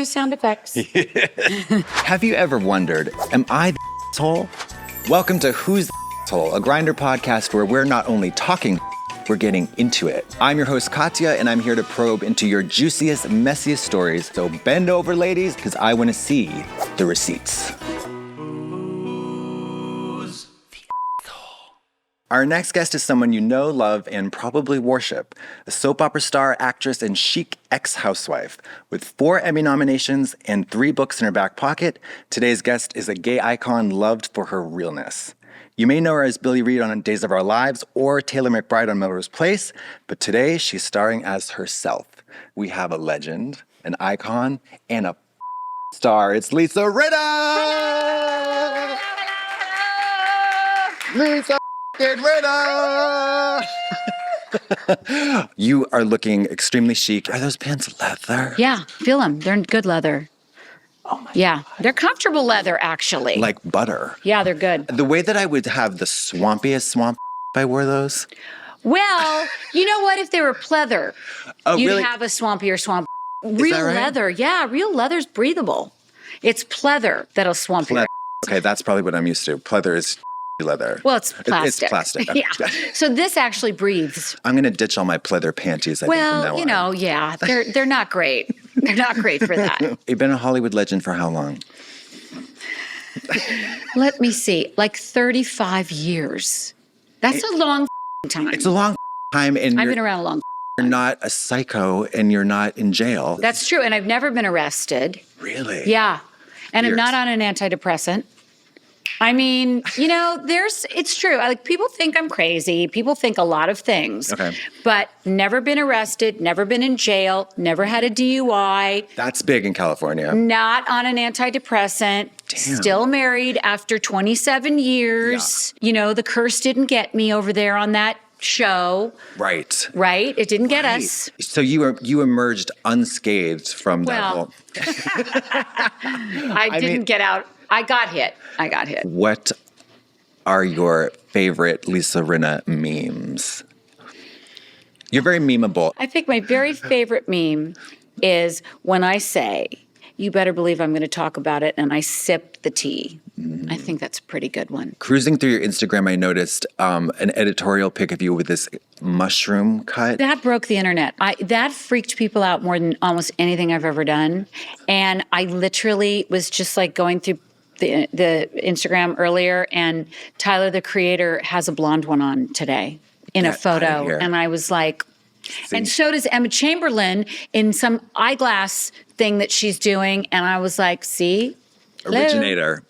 Sound effects. Have you ever wondered, am I the asshole? Welcome to Who's the Asshole, a Grindr podcast where we're not only talking, we're getting into it. I'm your host, Katya, and I'm here to probe into your juiciest, messiest stories. So bend over, ladies, because I want to see the receipts. Our next guest is someone you know, love, and probably worship. A soap opera star, actress, and chic ex-housewife. With 4 Emmy nominations and 3 books in her back pocket, today's guest is a gay icon loved for her realness. You may know her as Billy Reed on Days of Our Lives or Taylor McBride on Melrose Place, but today she's starring as herself. We have a legend, an icon, and a star. It's Lisa Rinna! Lisa Rinna! You are looking extremely chic. Are those pants leather? Yeah, feel them. They're good leather. Oh my God. They're comfortable leather, actually. Like butter. Yeah, they're good. The way that I would have the swampiest swamp if I wore those. Well, you know what? If they were pleather, you'd really? have a swampier swamp. Is Real that right? leather. Yeah, real leather's breathable. It's pleather that'll swamp you. Okay, that's probably what I'm used to. Pleather is leather. Well, it's plastic. It's plastic. Yeah. So this actually breathes. I'm going to ditch all my pleather panties, I think, from now on. Yeah, they're not great. They're not great for that. You've been a Hollywood legend for how long? Let me see, like 35 years. That's a long time. It's a long time, and I've been around a long time. You're not a psycho, and you're not in jail. That's true, and I've never been arrested. Really? Yeah, and Years. I'm not on an antidepressant. I mean, it's true. People think I'm crazy. People think a lot of things. Okay. But never been arrested, never been in jail, never had a DUI. That's big in California. Not on an antidepressant. Damn. Still married after 27 years. Yeah. The curse didn't get me over there on that show. Right. Right? It didn't get us. So you emerged unscathed from that Well, whole... I didn't get out. I got hit. What are your favorite Lisa Rinna memes? You're very memeable. I think my very favorite meme is when I say, you better believe I'm going to talk about it, and I sip the tea. I think that's a pretty good one. Cruising through your Instagram, I noticed an editorial pic of you with this mushroom cut. That broke the internet. That freaked people out more than almost anything I've ever done. And I literally was just like going through the Instagram earlier, and Tyler, the creator, has a blonde one on today in a photo. And I was like, and so does Emma Chamberlain in some eyeglass thing that she's doing. And I was like, see? Originator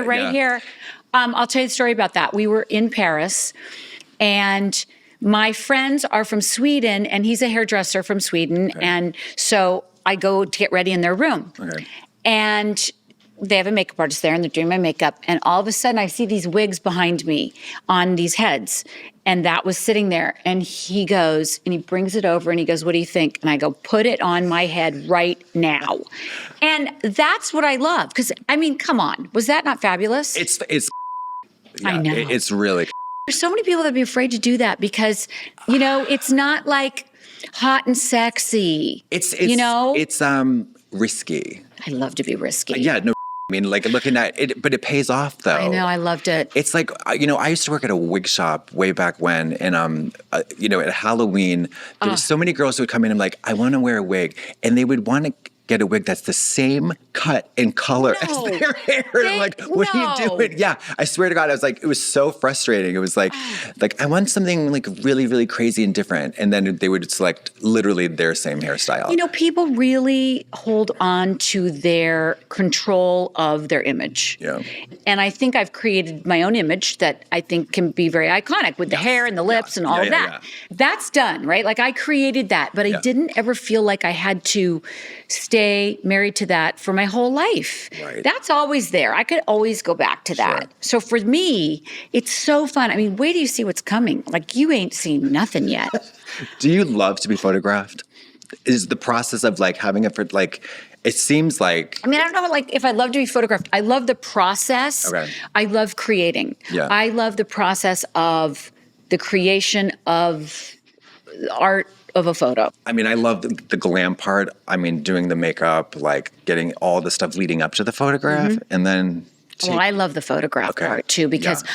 right here. I'll tell you the story about that. We were in Paris, and my friends are from Sweden, and he's a hairdresser from Sweden. Okay. And so I go to get ready in their room. Okay. And they have a makeup artist there, and they're doing my makeup. And all of a sudden, I see these wigs behind me on these heads. And that was sitting there. And he goes, and he brings it over, and he goes, what do you think? And I go, put it on my head right now. And that's what I love. Because, come on. Was that not fabulous? It's I know. It's really... There's so many people that would be afraid to do that because, it's not like hot and sexy. It's risky. I love to be risky. Yeah, no. Looking at it, but it pays off, though. I know, I loved it. It's like, I used to work at a wig shop way back when, and, at Halloween, there were so many girls who would come in and like, I want to wear a wig, and they would want to get a wig that's the same cut and color as their hair. And I'm like, what are you doing? Yeah, I swear to God, I was like, it was so frustrating. It was like I want something like really, really crazy and different. And then they would select literally their same hairstyle. People really hold on to their control of their image. Yeah. And I think I've created my own image that I think can be very iconic with the hair and the lips and all of that. Yeah. That's done, right? Like I created that, but I didn't ever feel like I had to stay married to that for my whole life. Right. That's always there. I could always go back to that. Sure. So for me, it's so fun. Wait till you see what's coming. Like you ain't seen nothing yet. Do you love to be photographed? Is the process of having it for it seems like... I don't know if I love to be photographed. I love the process. Okay. I love creating. Yeah. I love the process of the creation of art of a photo. I mean, I love the glam part. I mean, doing the makeup, like getting all the stuff leading up to the photograph, and then. Well, I love the photograph part too because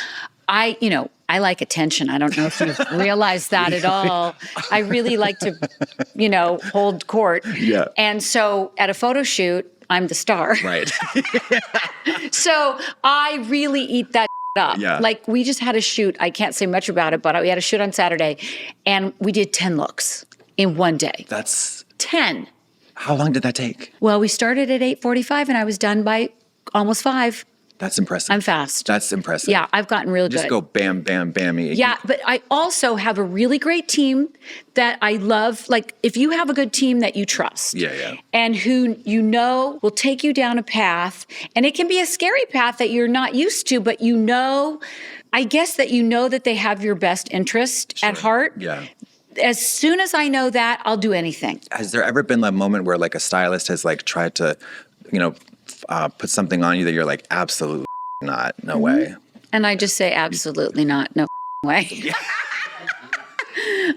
I like attention. I don't know if you've realized that at all. I really like to, hold court. Yeah. And so at a photo shoot, I'm the star. Right. So I really eat that up. Yeah. Like we just had a shoot. I can't say much about it, but we had a shoot on Saturday and we did 10 looks in one day. That's 10. How long did that take? Well, we started at 8:45 and I was done by almost 5. That's impressive. I'm fast. That's impressive. Yeah, I've gotten real good. Just go bam, bam, bammy. Yeah, but I also have a really great team that I love. Like, if you have a good team that you trust, and who will take you down a path, and it can be a scary path that you're not used to, but I guess that they have your best interest at heart. Yeah. As soon as I know that, I'll do anything. Has there ever been a moment where like a stylist has like tried to, put something on you that you're like, absolutely not, no way? And I just say, absolutely not, no way.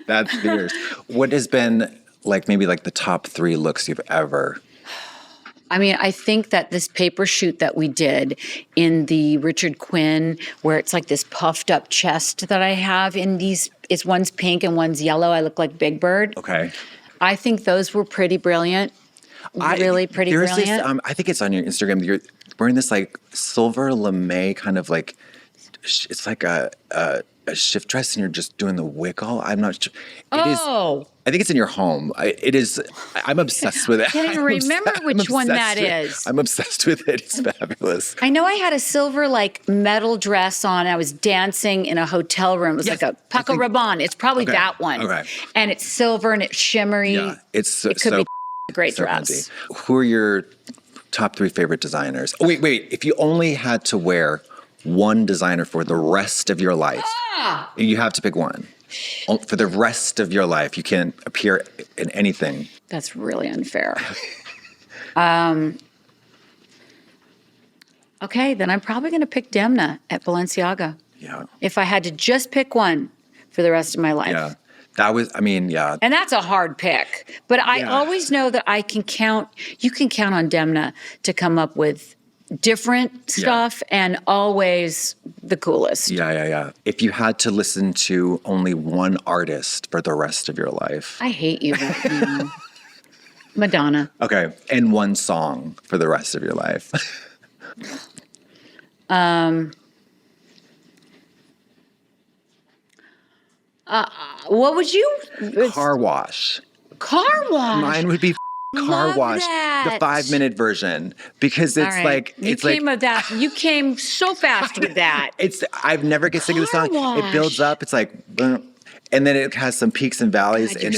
That's fierce. What has been like maybe like the top 3 looks you've ever? I mean, I think that this paper shoot that we did in the Richard Quinn, where it's like this puffed up chest that I have in these, one's pink and one's yellow. I look like Big Bird. Okay. I think those were pretty brilliant. Really pretty brilliant. This, I think it's on your Instagram. You're wearing this like silver lame kind of like, it's like a shift dress and you're just doing the wiggle. I'm not sure. I think it's in your home. I'm obsessed with it. I can't even remember which one that is. I'm obsessed with it. It's fabulous. I know I had a silver like metal dress on. I was dancing in a hotel room. It was like a Paco Rabanne. It's probably that one. Okay. And it's silver and it's shimmery. Yeah, it could be a great dress. Fancy. Who are your top 3 favorite designers? Oh, wait. If you only had to wear one designer for the rest of your life, you have to pick one. For the rest of your life, you can appear in anything. That's really unfair. Okay, then I'm probably going to pick Demna at Balenciaga. Yeah. If I had to just pick one for the rest of my life. Yeah. And that's a hard pick. But I always know that you can count on Demna to come up with different stuff and always the coolest. Yeah. If you had to listen to only one artist for the rest of your life. I hate you right now. Madonna. Okay. And one song for the rest of your life. What would you? Car Wash. Car Wash. Mine would be Car Wash, that. the 5-minute version, because it's like you came so fast with that. I've never get sick of the song. Wash. It builds up. It's like, and then it has some peaks and valleys, God, and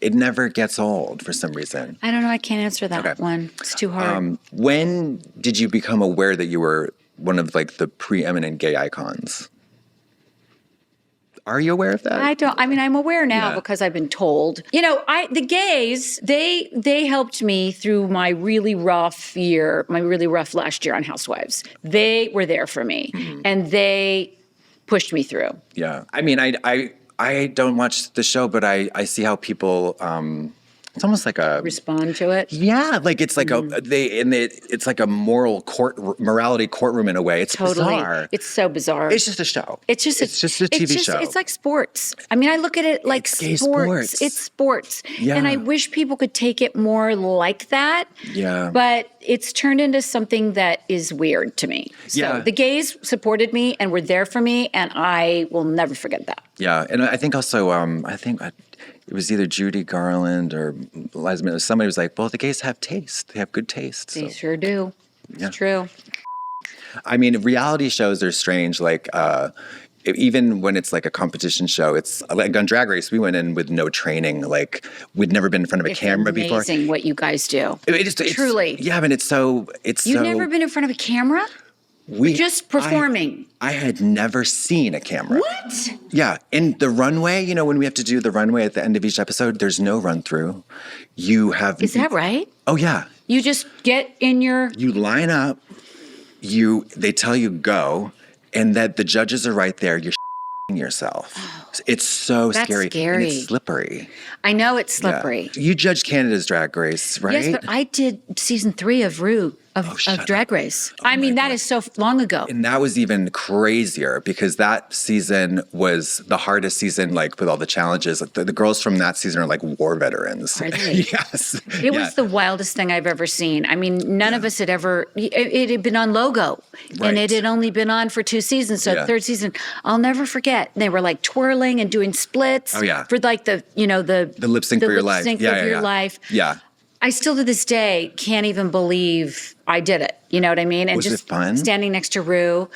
it never gets old for some reason. I don't know. I can't answer that one. It's too hard. When did you become aware that you were one of like the preeminent gay icons? Are you aware of that? I'm aware now because I've been told. The gays, they helped me through my really rough last year on Housewives. They were there for me, and they pushed me through. Yeah. I mean, I don't watch the show, but I see how people, it's almost like a respond to it. Yeah, like it's like it's like a morality courtroom in a way. It's totally bizarre. It's so bizarre. It's just a show. It's just a TV show. It's like sports. I mean, I look at it like sports. It's sports. Yeah. And I wish people could take it more like that. Yeah. But it's turned into something that is weird to me. So the gays supported me and were there for me, and I will never forget that. Yeah, and I think also, it was either Judy Garland or Liza Minnelli. Somebody was like, well, the gays have taste. They have good taste. They sure do. It's true. I mean, reality shows are strange. Like, even when it's like a competition show, it's like on Drag Race, we went in with no training. Like, we'd never been in front of a camera before. It's amazing what you guys do. It's truly. Yeah, but You've never been in front of a camera? Just performing. I had never seen a camera. What? Yeah. In the runway, when we have to do the runway at the end of each episode, there's no run through. Is that right? Oh, yeah. You just get in You line up, they tell you go, and that the judges are right there. You're yourself. It's so That's scary. scary. And it's slippery. I know it's Yeah. slippery. You judged Canada's Drag Race, right? Yes, but I did season 3 of shut Drag Race. I mean, that is so long ago. And that was even crazier because that season was the hardest season, like with all the challenges. Like, the girls from that season are like war veterans. Are they? Yes. It was the wildest thing I've ever seen. I mean, none of us had ever, it had been on Logo and it had only been on for 2 seasons. So third season, I'll never forget. They were like twirling and doing splits for like the lip sync for your life. Of your life. Yeah. I still to this day can't even believe I did it. You know what I mean? And Was just it fun? Standing next to Rue.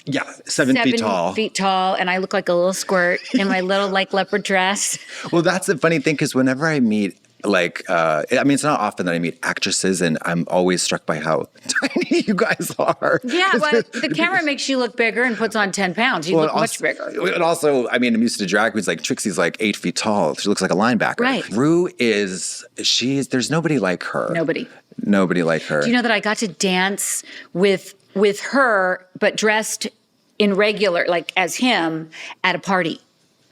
Yeah, 7 feet tall. 7 feet tall, and I look like a little squirt in my little like leopard dress. Well, that's the funny thing because whenever I meet, like, I mean, it's not often that I meet actresses, and I'm always struck by how tiny you guys are. Yeah, well, the camera makes you look bigger and puts on 10 pounds. You look much bigger. And also, I mean, I'm used to drag queens. Like Trixie's like 8 feet tall. She looks like a linebacker. Right. Rue there's nobody like her. Nobody like her. Do you know that I got to dance with her, but dressed in regular, like as him, at a party?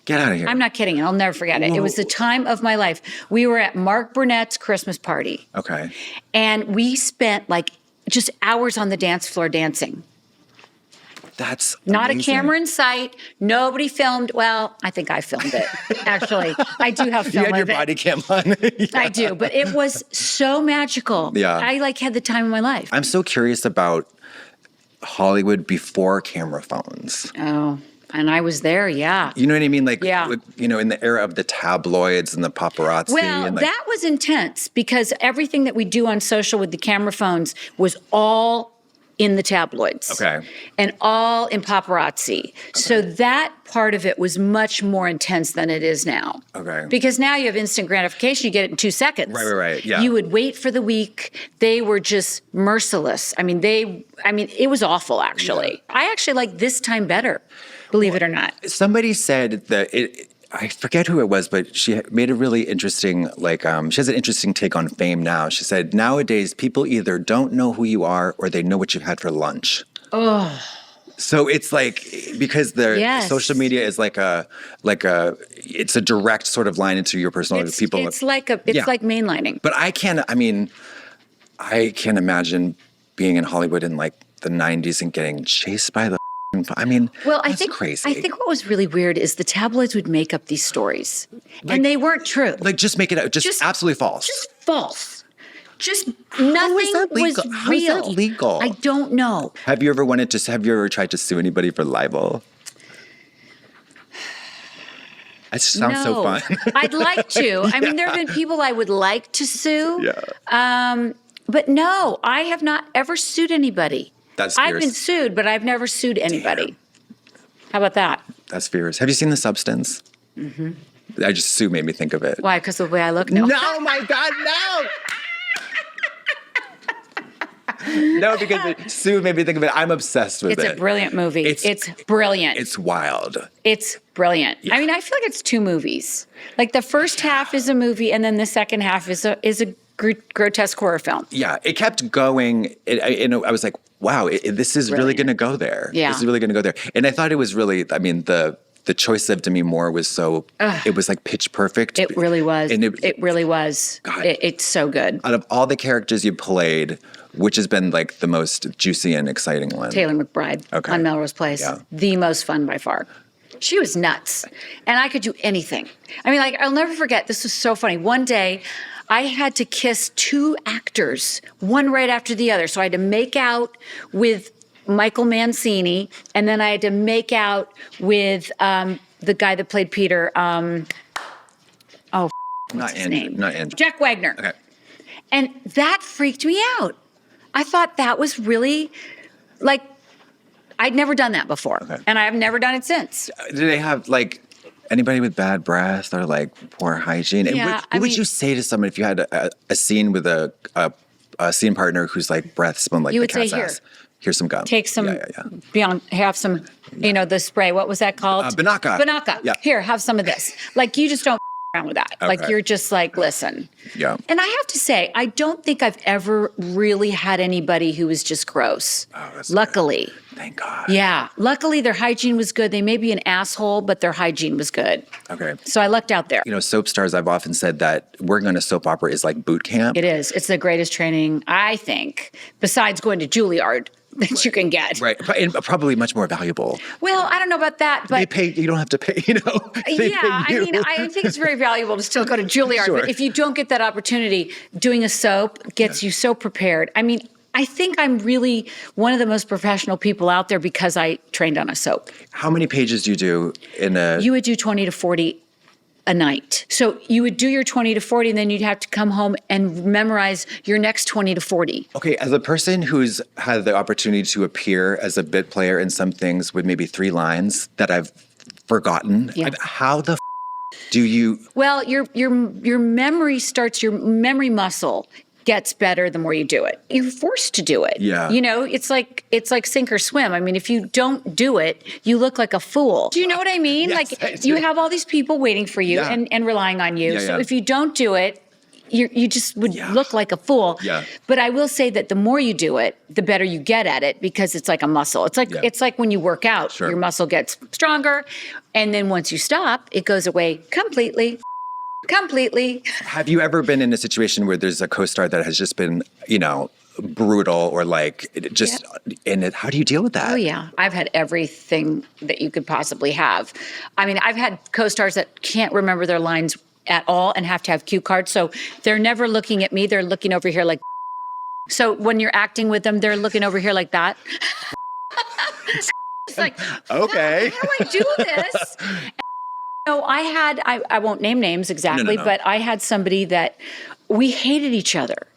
Get out of here. I'm not kidding. I'll never forget it. Whoa. It was the time of my life. We were at Mark Burnett's Christmas party. Okay. And we spent like just hours on the dance floor dancing. That's not amazing. a camera in sight. Nobody filmed. Well, I think I filmed it. Actually, I do have film You had of your it. body cam on. Yeah. I do, but it was so magical. Yeah. I like had the time of my life. I'm so curious about Hollywood before camera phones. Oh, and I was there, yeah. You know what I mean? Like, Yeah. you know, in the era of the tabloids and the paparazzi. Well, and like, that was intense because everything that we do on social with the camera phones was all in the tabloids. Okay. And all in paparazzi. Okay. So that part of it was much more intense than it is now. Okay. Because now you have instant gratification. You get it in 2 seconds. Right. Yeah. You would wait for the week. They were just merciless. I mean, it was awful, actually. Yeah. I actually like this time better, believe it or not. Somebody said that I forget who it was, but she made a really interesting, like, she has an interesting take on fame now. She said, nowadays, people either don't know who you are or they know what you've had for lunch. Oh. So it's like, because social media is it's a direct sort of line into your personal life. It's like mainlining. But I can't imagine being in Hollywood in like the 90s and getting chased by the that's crazy. I think what was really weird is the tabloids would make up these stories, and they weren't true. Like, just make it up, just absolutely false. Just false. Just nothing was real. How is that legal? I don't know. Have you ever tried to sue anybody for libel? That sounds so fun. I'd like to. I mean, there have been people I would like to sue. Yeah. But no, I have not ever sued anybody. That's fierce. I've been sued, but I've never sued anybody. Damn. How about that? That's fierce. Have you seen The Substance? Mm-hmm. I just Sue made me think of it. Why? Because of the way I look? No. No, my God, no. No, because Sue made me think of it. I'm obsessed with it. It's a brilliant movie. It's brilliant. It's wild. It's brilliant. Yeah. I mean, I feel like it's 2 movies. Like the first half is a movie, and then the second half is a grotesque horror film. Yeah, it kept going. I was like, wow, this is really going to go there. Yeah. This is really going to go there. And I thought it was really, I mean, the choice of Demi Moore was so, it was like pitch perfect. It really was. And it really was. God, it's so good. Out of all the characters you played, which has been like the most juicy and exciting one? Taylor McBride on Melrose Place. Yeah. The most fun by far. She was nuts. And I could do anything. I mean, like, I'll never forget, this was so funny. One day, I had to kiss 2 actors, one right after the other. So I had to make out with Michael Mancini, and then I had to make out with the guy that played Peter. What's his name? Not Andrew. Jack Wagner. Okay. And that freaked me out. I thought that was really, like, I'd never done that before. Okay. And I've never done it since. Do they have, like, anybody with bad breath or like poor hygiene? And what would you say to someone if you had a scene with a scene partner whose like breath smelled like the cat's ass? Here's some gum. Take some, have some, the spray. What was that called? Banaka. Yeah. Here, have some of this. Like, you just don't around with that. Okay. Like, you're just like, listen. Yeah. And I have to say, I don't think I've ever really had anybody who was just gross. Oh, that's Luckily. Good. thank God. Yeah. Luckily, their hygiene was good. They may be an asshole, but their hygiene was good. Okay. So I lucked out there. You know, soap stars, I've often said that working on a soap opera is like boot camp. It is. It's the greatest training, I think, besides going to Juilliard that you can get. Right. And probably much more valuable. Well, I don't know about that, but They pay, you don't have to pay, you know. They yeah, pay I you. mean, I think it's very valuable to still go to Juilliard. Sure. But if you don't get that opportunity, doing a soap gets you so prepared. I mean, I think I'm really one of the most professional people out there because I trained on a soap. How many pages do you do in a... You would do 20 to 40 a night. So you would do your 20 to 40, and then you'd have to come home and memorize your next 20 to 40. Okay, as a person who's had the opportunity to appear as a bit player in some things with maybe 3 lines that I've forgotten, how the do you... Well, your memory starts, your memory muscle gets better the more you do it. You're forced to do it. Yeah. You know, it's like sink or swim. I mean, if you don't do it, you look like a fool. Do you know what I mean? Yes, I like you do. have all these people waiting for you and relying on you. So if you don't do it, you just would look like a fool. Yeah. But I will say that the more you do it, the better you get at it because it's like a muscle. It's like when you work out, your muscle gets stronger. And then once you stop, it goes away completely. Completely. Have you ever been in a situation where there's a co-star that has just been, you know, brutal or like just in it? How do you deal with that? Oh, yeah. I've had everything that you could possibly have. I mean, I've had co-stars that can't remember their lines at all and have to have cue cards. So they're never looking at me. They're looking over here like. So when you're acting with them, they're looking over here like that. It's like, okay. how do I do this? No, I won't name names exactly, No. but I had somebody that we hated each other.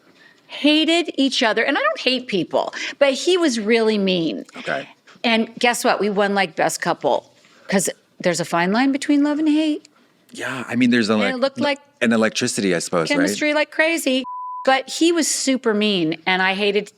And I don't hate people, but he was really mean. Okay. And guess what? We won like best couple because there's a fine line between love and hate. Yeah, I mean, there's And it looked like an electricity, I suppose, chemistry like crazy. But he was super mean, and I hated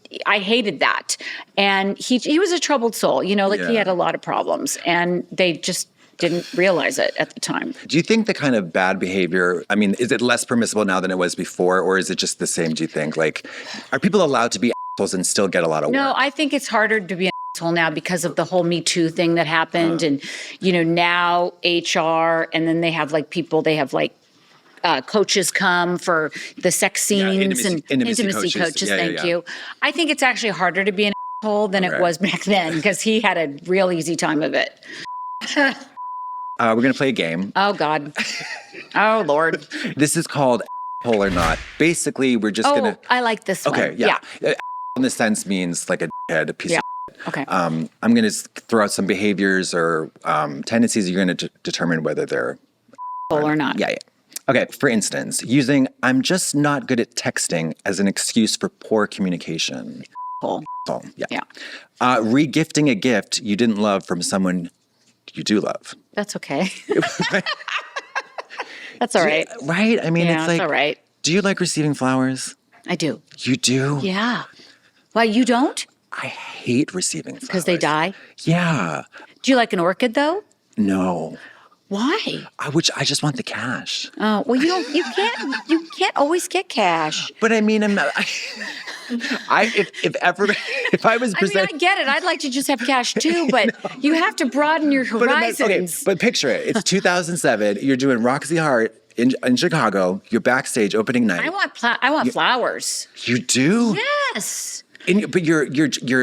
that. And he was a troubled soul, you know, like he had a lot of problems, and they just didn't realize it at the time. Do you think the kind of bad behavior, I mean, is it less permissible now than it was before, or is it just the same, do you think? Like, are people allowed to be assholes and still get a lot of work? No, I think it's harder to be an asshole now because of the whole Me Too thing that happened. And, you know, now HR, and then they have like coaches come for the sex scenes and intimacy coaches. Thank you. I think it's actually harder to be an asshole than it was back then because he had a real easy time of it. We're going to play a game. Oh, God. Oh, Lord. This is called Asshole or Not. Basically, we're just going to... I like this one. Okay, yeah. In the sense means like a head, a piece of... Okay. I'm going to throw out some behaviors or tendencies. You're going to determine whether they're... Asshole or not. Yeah. Okay, for instance, using "I'm just not good at texting" as an excuse for poor communication. Asshole. Yeah. Re-gifting a gift you didn't love from someone you do love. That's okay. That's all right. Right? I mean, Yeah, it's like... all right. Do you like receiving flowers? I do. You do? Yeah. Why, you don't? I hate receiving flowers. Because they die? Yeah. Do you like an orchid, though? No. Why? I just want the cash. Oh, well, you can't always get cash. But I mean, if I was I mean, I get it. I'd like to just have cash too, but you have to broaden your horizons. But picture it. It's 2007. You're doing Roxy Hart in Chicago. You're backstage opening night. I want flowers. You do? Yes. But you're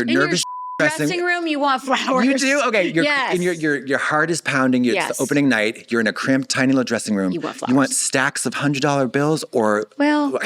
nervous. Dressing room, you want flowers. You do? Okay. Yes. And your heart is pounding. It's the opening night. You're in a cramped, tiny little dressing room. You want flowers. You want stacks of $100 bills or... Well,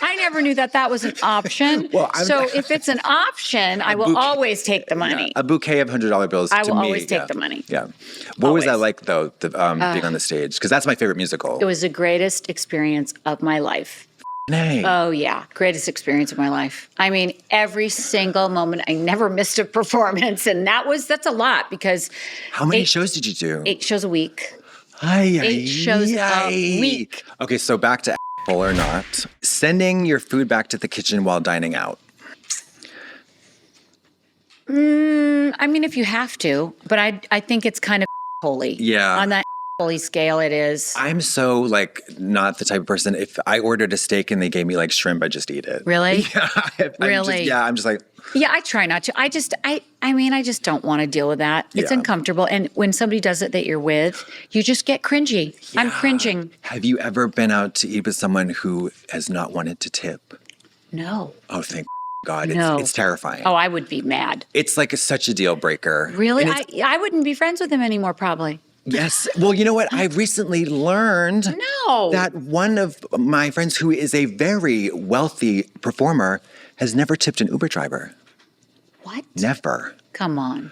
I never knew that was an option. So if it's an option, I will always take the money. A bouquet of $100 bills I to will me. always take the money. Yeah. What was that like, though, being on the stage? Because that's my favorite musical. It was the greatest experience of my life. Nay. Oh, yeah. Greatest experience of my life. I mean, every single moment, I never missed a performance. And that's a lot because... How many shows did you do? 8 shows a week. 8 shows a week. Okay, so back to asshole or not. Sending your food back to the kitchen while dining out. I mean, if you have to, but I think it's kind of holy. Yeah. On that holy scale it is. I'm so like not the type of person. If I ordered a steak and they gave me like shrimp, I just eat it. Really? Yeah. Really? I'm just like, Yeah, I try not to. I mean, I just don't want to deal with that. It's Yeah. uncomfortable. And when somebody does it that you're with, you just get cringy. I'm cringing. have you ever been out to eat with someone who has not wanted to tip? No. Oh, thank God. No. It's terrifying. Oh, I would be mad. It's like such a deal breaker. Really? And it's- I wouldn't be friends with him anymore, probably. Yes. Well, you know what? I recently learned that one of my friends who is a very wealthy performer has never tipped an Uber driver. What? Never. Come on.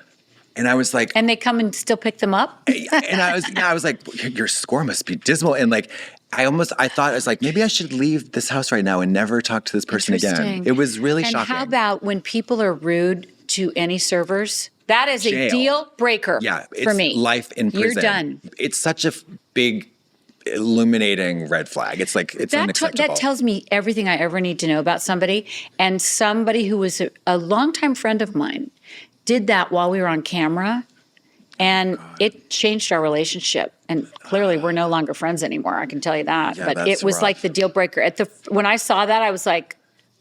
And I was like, And they come and still pick them up? and I was like, your score must be dismal. And like, I thought, I was like, maybe I should leave this house right now and never talk to this person again. Interesting. It was really and shocking. how about when people are rude to any servers? That is a Jail. deal breaker it's for me. life in prison. You're done. It's such a big, illuminating red flag. It's like, it's unacceptable. That tells me everything I ever need to know about somebody. And somebody who was a longtime friend of mine did that while we were on camera. And it changed our relationship. And clearly we're no longer friends anymore. I can tell you that. Yeah, but that's it was rough. like the deal breaker. When I saw that, I was like,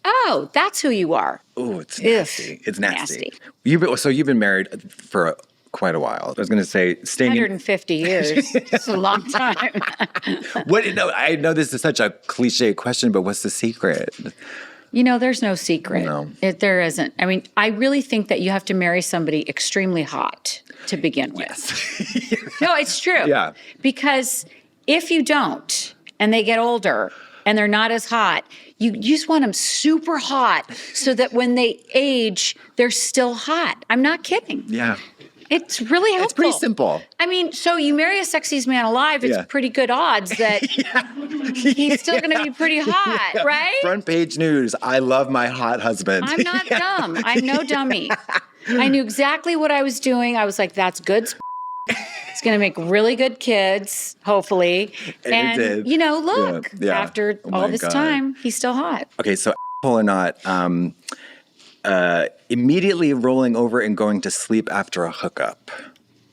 oh, that's who you are. Oh, it's nasty. Ugh, It's nasty. nasty. So you've been married for quite a while. I was going to say, staying in 150 years. It's a long time. No, I know this is such a cliche question, but what's the secret? You know, there's no secret. No. There isn't. I mean, I really think that you have to marry somebody extremely hot to begin with. Yes. No, it's true. Yeah. Because if you don't, and they get older, and they're not as hot, you just want them super hot so that when they age, they're still hot. I'm not kidding. Yeah. It's really helpful. It's pretty simple. I mean, so you marry a sexiest man alive, it's Yeah. pretty good odds that he's still going to be pretty hot, Yeah. right? Front page news. I love my hot husband. I'm not dumb. I'm no dummy. I knew exactly what I was doing. I was like, that's good. It's going to make really good kids, hopefully. And it did. You know, look, Yeah. after Oh my all this God. time, he's still hot. Okay, so or not, immediately rolling over and going to sleep after a hookup.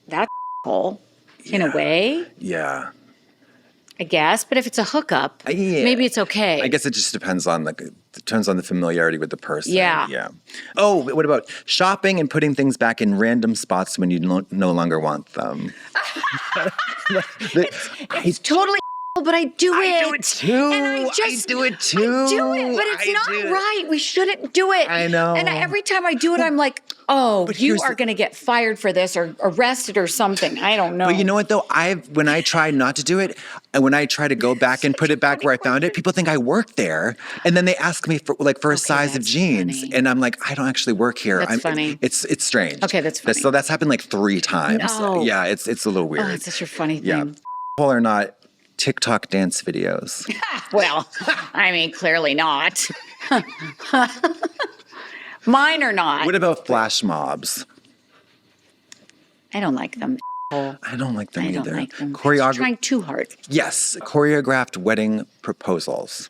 That's hole in a way, Yeah. I guess. But if it's a hookup, Yeah. maybe it's okay. I guess it just depends on the familiarity with the person. Yeah. Yeah. Oh, what about shopping and putting things back in random spots when you no longer want them? It's totally but I do it. I do it too. And I do it too. I do it, but it's not right. We shouldn't do it. I know. And every time I do it, I'm like, oh, But you here's are the- going to get fired for this or arrested or something. I don't know. But you know what though? When I try not to do it, and when I try to go back and put it back where I found it, people think I work there, and then they ask me for a size of that's jeans, funny. and I'm like, I don't actually work here. That's funny. It's strange. Okay, that's funny. So that's happened like 3 times. No. Yeah, it's a little weird. Oh, it's such a funny thing. Yeah. Or not TikTok dance videos. Well, I mean, clearly not. Mine are not. What about flash mobs? I don't like them. I I don't like them don't either. like them. Choreographed. Trying too hard. Yes, choreographed wedding proposals.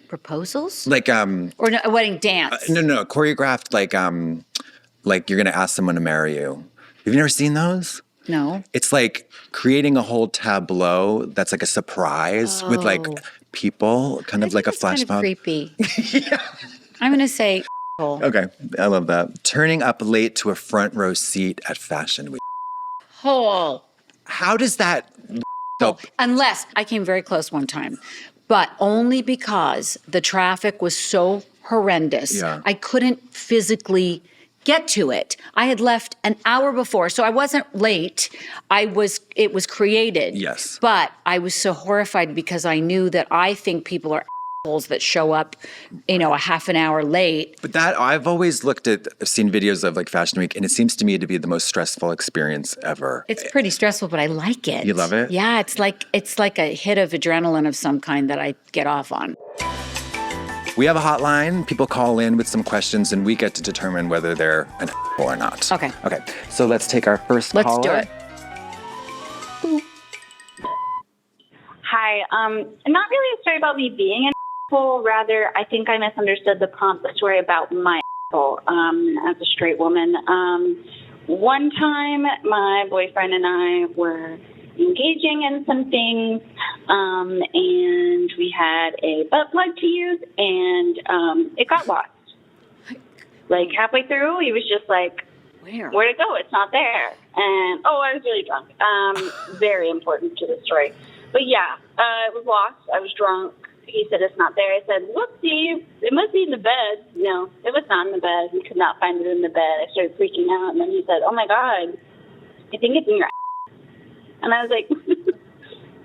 Proposals? Like Or no, a wedding dance? no, choreographed like you're gonna ask someone to marry you. Have you never seen those? No. It's like creating a whole tableau that's like a surprise with like Oh. people, kind of like a That's flash kind of mob. creepy. I'm going to say hole. Okay, I love that. Turning up late to a front row seat at Fashion Week. Hole. How does that? Unless I came very close one time, but only because the traffic was so horrendous. Yeah. I couldn't physically get to it. I had left an hour before, so I wasn't late. It was created. Yes. But I was so horrified because I knew that I think people are assholes that show up, a half an hour late. But that I've seen videos of like Fashion Week, and it seems to me to be the most stressful experience ever. It's pretty stressful, but I like it. You love it? Yeah, it's like a hit of adrenaline of some kind that I get off on. We have a hotline. People call in with some questions, and we get to determine whether they're an or not. Okay. Okay. So let's take our first Let's caller. do it. Hi. Not really a story about me being an asshole. Rather, I think I misunderstood the story about my asshole as a straight woman. One time, my boyfriend and I were engaging in some things, and we had a butt plug to use, and it got lost. Like halfway through, he was just like, where'd it go? It's not there. And, I was really drunk. Very important to the story. But yeah, it was lost. I was drunk. He said, it's not there. I said, whoopsie, it must be in the bed. No, it was not in the bed. We could not find it in the bed. I started freaking out. And then he said, oh my God, I think it's in your ass. And I was like,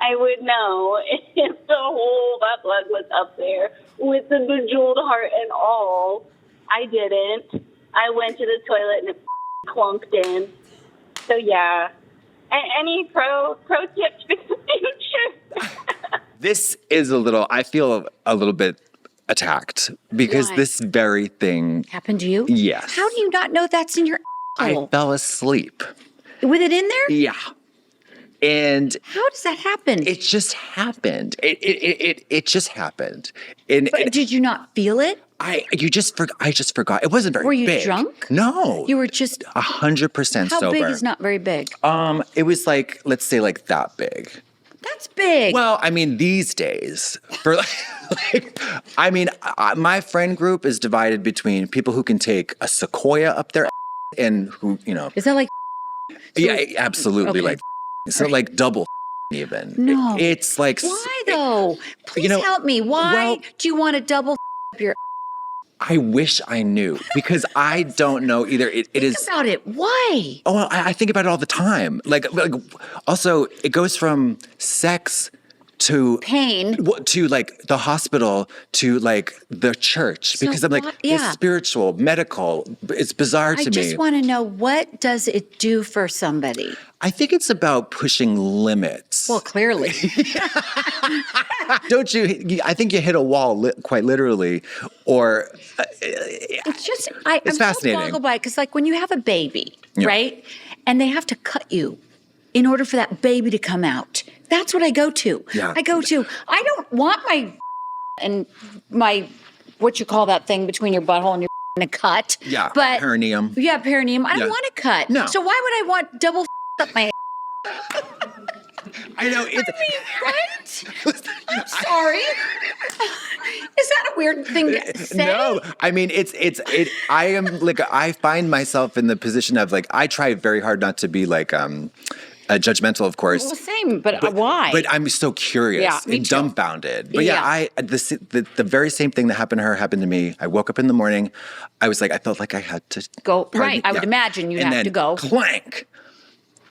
I would know if the whole butt plug was up there with the bejeweled heart and all. I didn't. I went to the toilet and it clunked in. So yeah. Any pro tips for the future? This is I feel a little bit attacked because Why? this very thing Happened to you? Yes. How do you not know that's in your I asshole? fell asleep. With it in there? Yeah. And How does that happen? it just happened. It just happened. And But did you not feel it? I just forgot. It wasn't very big. Were you drunk? No. You were just 100% How sober. big is not very big? It was like, let's say like that big. That's big. Well, I mean, these days, for my friend group is divided between people who can take a sequoia up their and who, Is that like yeah, absolutely, okay. like, so like double even. No. It's like, why though? Please help me. Why do you want to double up your I wish I knew because I don't know either. It is. Think about it. Why? Oh, I think about it all the time. Like, also, it goes from sex to Pain. to like the hospital to like the church because I'm like, it's spiritual, medical. It's bizarre to me. I just want to know, what does it do for somebody? I think it's about pushing limits. Well, clearly. Don't you? I think you hit a wall, quite literally, or It's just, I'm fascinating. so boggled by it because, like, when you have a baby, Yeah. right, and they have to cut you in order for that baby to come out, that's what I go to. Yeah. I don't want my what you call that thing between your butthole and your to cut. Yeah, but perineum. Yeah, perineum. I Yeah. don't want to cut. No. So why would I want double up my? I know. It's, Right? I'm sorry. Is that a weird thing to say? No, I mean I am like, I find myself in the position of like, I try very hard not to be like judgmental, of course. Well, same, but why? But I'm so curious Yeah, me and too. dumbfounded. But Yeah. the very same thing that happened to her happened to me. I woke up in the morning. I was like, I felt like I had to Go pardon- right. I would imagine you'd and have then to go. clank,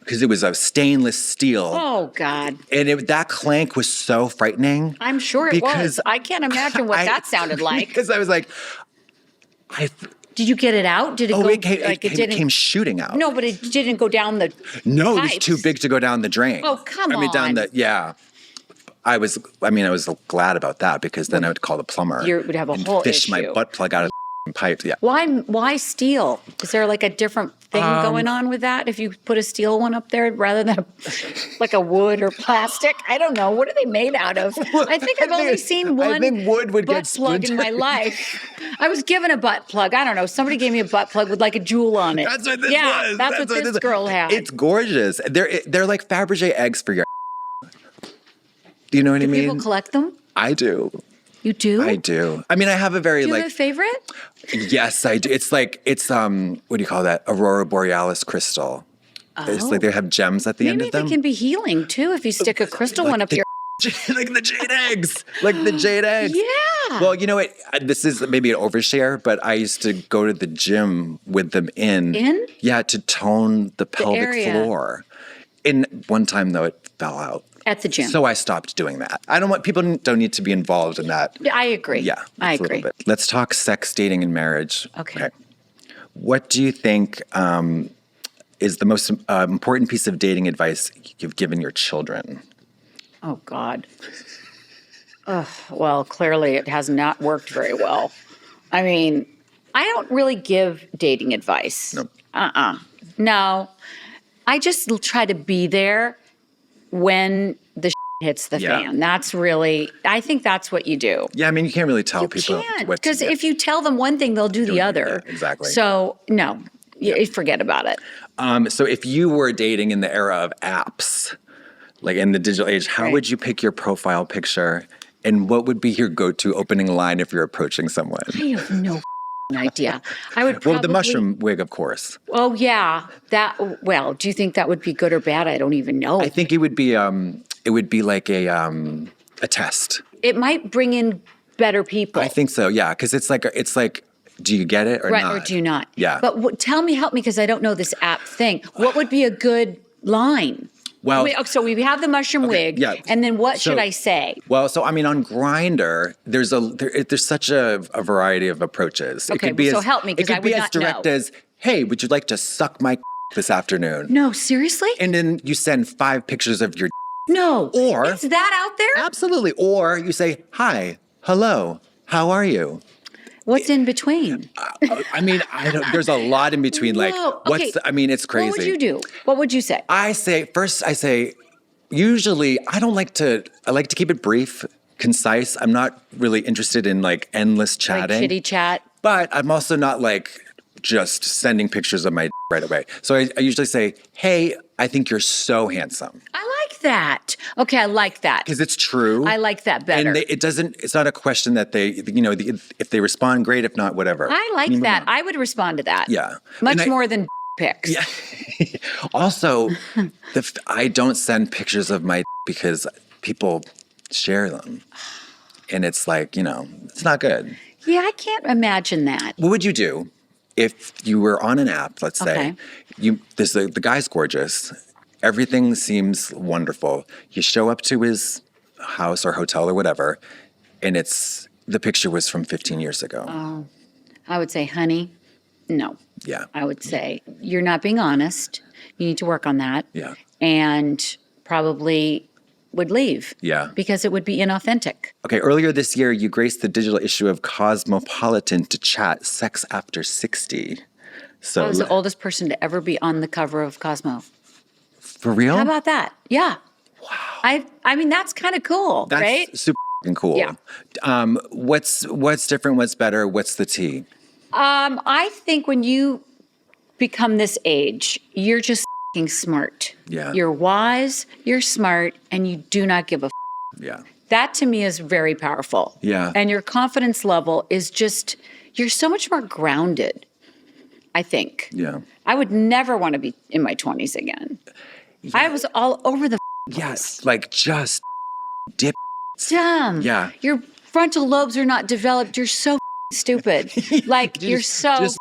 because it was a stainless steel. Oh God. And that clank was so frightening. I'm sure it because was. I can't imagine what that sounded like. Because I was like, Did you get it out? Did it go? it came, like it came shooting out. No, but it didn't go down the. No, it was pipes. too big to go down the drain. Oh, come I mean, down on. yeah. I was glad about that because then I would call the plumber. You would have a and whole fish my issue. butt plug out of the pipe. Yeah. Why steel? Is there like a different thing going on with that? If you put a steel one up there rather than like a wood or plastic? I don't know. What are they made out of? I think I've only seen one I think wood would butt get plug in my splintered. life. I was given a butt plug. I don't know. Somebody gave me a butt plug with like a jewel on it. That's what this yeah, was. that's what this girl had. It's gorgeous. They're like Fabergé eggs for your. Do you know what I mean? People collect them? I do. You do? I do. I mean, I have a very Do you like. have a favorite? Yes, I do. It's what do you call that? Aurora borealis crystal. It's like they have gems at the end Maybe of them. they can be healing too if you stick a crystal one up your. Like the jade eggs. Like the jade eggs. Yeah. Well, you know what? This is maybe an overshare, but I used to go to the gym with them in. In? Yeah, to tone the pelvic area. floor. In one time, though, it fell out. At the gym. So I stopped doing that. I don't want people don't need to be involved in that. I agree. Yeah, I just a little agree. bit. Let's talk sex, dating, and marriage. Okay. What do you think is the most important piece of dating advice you've given your children? Oh God. Well, clearly it has not worked very well. I mean, I don't really give dating advice. Nope. No. I just try to be there when the hits the Yeah. fan. That's really, I think that's what you do. Yeah, I mean, you can't really tell people Can't, what to because do. if you tell them one thing, they'll do the other. Yeah, exactly. So no, forget about it. So if you were dating in the era of apps, Like in the digital age, how Right. would you pick your profile picture? And what would be your go-to opening line if you're approaching someone? I have no idea. I would probably. Well, the mushroom wig, of course. Oh yeah, Well, do you think that would be good or bad? I don't even know. I think it would be like a test. It might bring in better people. I think so, yeah, because it's like, do you get it or right, not? or do you not? Yeah. But help me, because I don't know this app thing. What would be a good line? Well, So we have the mushroom wig, yeah. and then what So- should I say? Well, so I mean, on Grindr, there's such a variety of approaches. Okay, so help me, 'cause it I could be would as not direct know. as, "Hey, would you like to suck my this afternoon?" No, seriously? And then you send 5 pictures of your. No. Or- Is that out there? Absolutely. Or you say, "Hi, hello, how are you?" What's in between? I mean, there's a lot in between. Like, Whoa, okay. it's crazy. What would you do? What would you say? I say, usually I like to keep it brief, concise. I'm not really interested in like endless Like chatting. kitty chat? But I'm also not like just sending pictures of my right away. So I usually say, "Hey, I think you're so handsome." I like that. Okay, I like that. Because it's true. I like that better. And it's not a question that if they respond, great. If not, whatever. I like You move that. on. I would respond to that. Yeah. Much And more than pics. Yeah. Also, I don't send pictures of my because people share them. And it's like, it's not good. Yeah, I can't imagine that. What would you do if you were on an app, let's say, Okay. the guy's gorgeous, everything seems wonderful. You show up to his house or hotel or whatever, and the picture was from 15 years ago. Oh, I would say, honey, no. Yeah. I would say, you're not being honest. You need to work on that. Yeah. And probably would leave. Yeah. Because it would be inauthentic. Okay, earlier this year, you graced the digital issue of Cosmopolitan to chat Sex After 60. So I was the oldest person to ever be on the cover of Cosmo. for real? How about that? Yeah. Wow. I mean, that's kind of cool, That's right? super f***ing cool. Yeah. What's different? What's better? What's the tea? I think when you become this age, you're just f***ing smart. Yeah. You're wise, you're smart, and you do not give a f***. Yeah. That to me is very powerful. Yeah. And your confidence level is just, you're so much more grounded, I think. Yeah. I would never want to be in my 20s again. I was all over the Yes. Like just dip. dumb. Yeah. Your frontal lobes are not developed. You're so stupid. Like, you're so just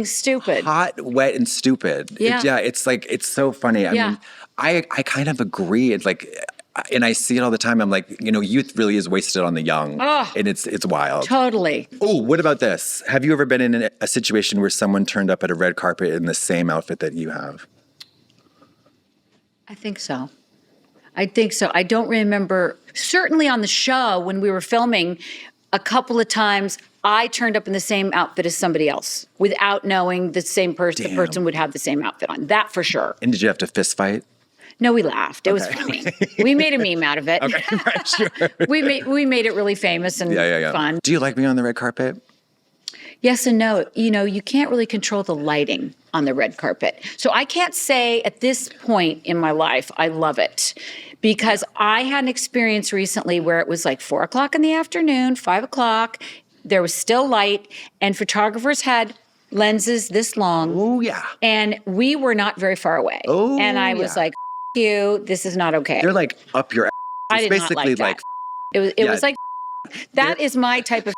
stupid. Hot, wet, and stupid. Yeah. It's like, it's so funny. I Yeah. mean, I kind of agree. It's like, and I see it all the time. I'm like, youth really is wasted on the young. Oh. And it's wild. Totally. Oh, what about this? Have you ever been in a situation where someone turned up at a red carpet in the same outfit that you have? I think so. I don't remember, certainly on the show when we were filming, a couple of times I turned up in the same outfit as somebody else without knowing the same person, the Damn. person would have the same outfit on. That for sure. And did you have to fist fight? No, we laughed. It was Okay. funny. We made a meme out of it. Okay, right, sure. we made it really famous and fun. Do you like me on the red carpet? Yes and no. You can't really control the lighting on the red carpet. So I can't say at this point in my life, I love it. Because I had an experience recently where it was like 4 o'clock in the afternoon, 5 o'clock. There was still light, and photographers had lenses this long. Oh, yeah. And we were not very far away. Oh, and I was yeah. like, you, this is not okay. They're like up your ass. I It's did not basically like that. like, It yeah. was like, that is my type of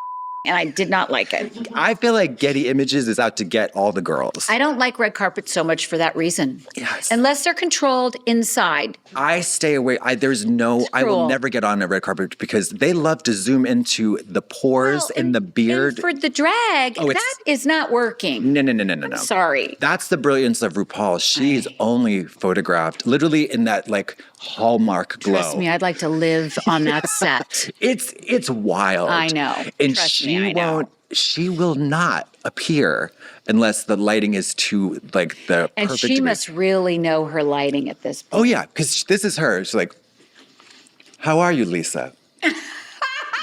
and I did not like it. I feel like Getty Images is out to get all the girls. I don't like red carpet so much for that reason. Yes. Unless they're controlled inside. I stay away. I will cruel. never get on a red carpet because they love to zoom into the pores and the beard. And for the drag, Oh, that is not working. No. Sorry. That's the brilliance of RuPaul. She's only photographed literally in that like Hallmark glow. Trust me, I'd like to live on that set. It's wild. I know. And Trust me, I know. she will not appear unless the lighting is to like the And perfect she degree. must really know her lighting at this point. Oh yeah, because this is her. She's like, "How are you, Lisa?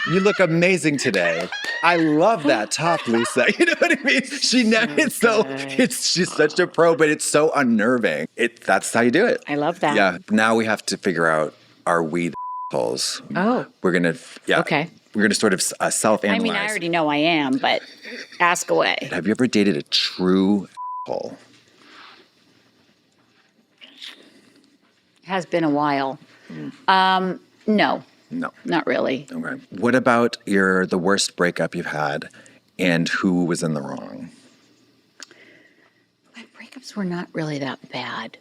You look amazing today. I love that top, Lisa." You know what I mean? She's such a pro, but it's so unnerving. That's how you do it. I love that. Yeah. Now we have to figure out are we the assholes? Oh. We're going to, Okay. We're going to sort of self-analyze. I mean, I already know I am, but ask away. Have you ever dated a true asshole? It has been a while. No, No. not really. Okay. What about the worst breakup you've had and who was in the wrong? My breakups were not really that bad.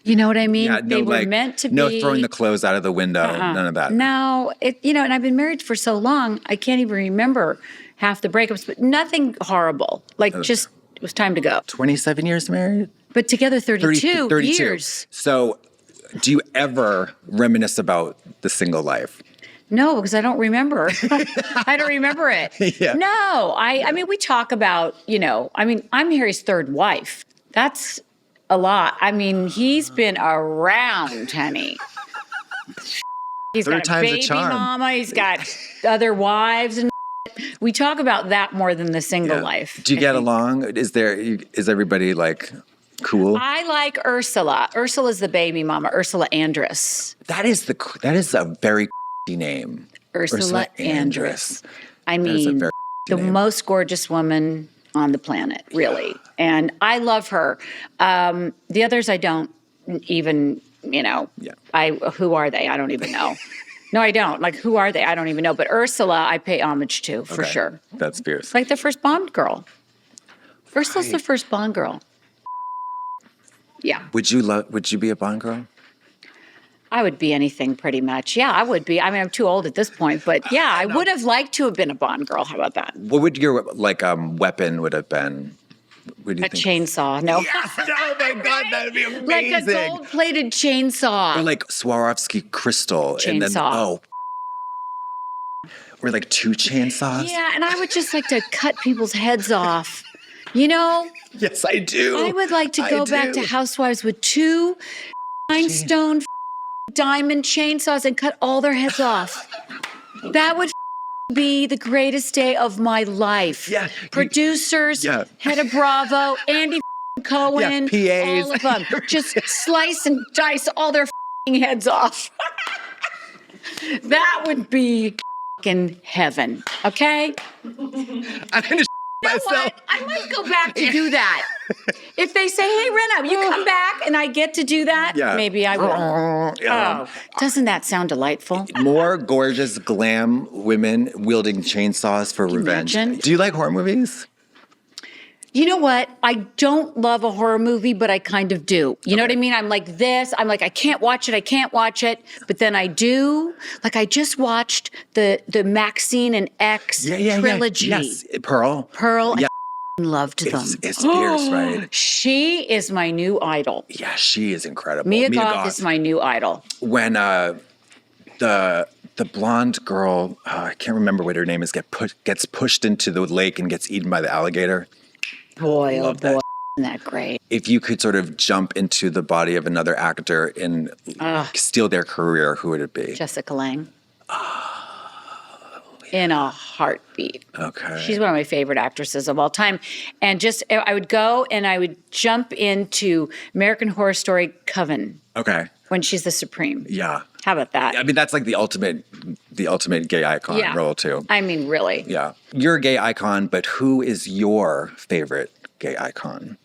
You know what I mean? Yeah, They were meant to be. No throwing the clothes out of the window, none of that. No, and I've been married for so long, I can't even remember half the breakups, but nothing horrible. Like just, it was time to go. 27 years married? But together 32 32 years. So do you ever reminisce about the single life? No, because I don't remember. I don't remember it. Yeah. No, I mean, we talk about, I'm Harry's third wife. That's a lot. I mean, he's been around, honey. He's Third got a time's a baby charm. mama. He's got other wives and we talk about that more than the single Yeah. life. Do you get along? Is everybody like cool? I like Ursula. Ursula's the baby mama. Ursula Andress. That is a very name. Ursula Andress. I That is a mean, very the name. most gorgeous woman on the planet, really. And I love her. The others I don't even, Yeah. who are they? I don't even know. No, I don't. Like, who are they? I don't even know. But Ursula, I pay homage to, for Okay. sure. That's fierce. Like the first Bond girl. Ursula's the Right. first Bond girl. Yeah. Would you be a Bond girl? I would be anything pretty much. Yeah, I would be. I mean, I'm too old at this point, but yeah, I would have liked to have been a Bond girl. How about that? What would your weapon would have been? What do you A think? chainsaw. No. Yes! Oh my God, that'd be amazing. Like a gold-plated chainsaw. Or like Swarovski crystal. And then, Chainsaw. or like 2 chainsaws. Yeah, and I would just like to cut people's heads off. You know, Yes, I do. I would like to go back to Housewives with 2 rhinestone diamond chainsaws and cut all their heads off. That would be the greatest day of my life. Yeah. Producers, Yeah. head of Bravo, Andy Cohen, Yeah, PAs. all of them. Just slice and dice all their heads off. That would be heaven, okay? I'm gonna You know what? I might go back to do that. If they say, hey, Rinna, you come back and I get to do that, Yeah. maybe I will. Yeah. Oh, doesn't that sound delightful? More gorgeous glam women wielding chainsaws for revenge. imagine? Do you like horror movies? You know what? I don't love a horror movie, but I kind of do. You know what I mean? I'm like this. I'm like, I can't watch it. But then I do. Like I just watched the Maxine and X trilogy. Yes, Pearl. Pearl, Yeah. I loved them. It's fierce, right? She is my new idol. Yeah, she is incredible. Mia Goth is my new idol. When the blonde girl, I can't remember what her name is, gets pushed into the lake and gets eaten by the alligator. Boy, oh Love boy, that. isn't that great? If you could sort of jump into the body of another actor and steal their career, who would it be? Jessica Lange. In a heartbeat. Okay. She's one of my favorite actresses of all time. And just, I would go and I would jump into American Horror Story Coven Okay. when she's the Supreme. Yeah. How about that? I mean, that's like the ultimate gay icon role too. I mean, really. Yeah. You're a gay icon, but who is your favorite gay icon?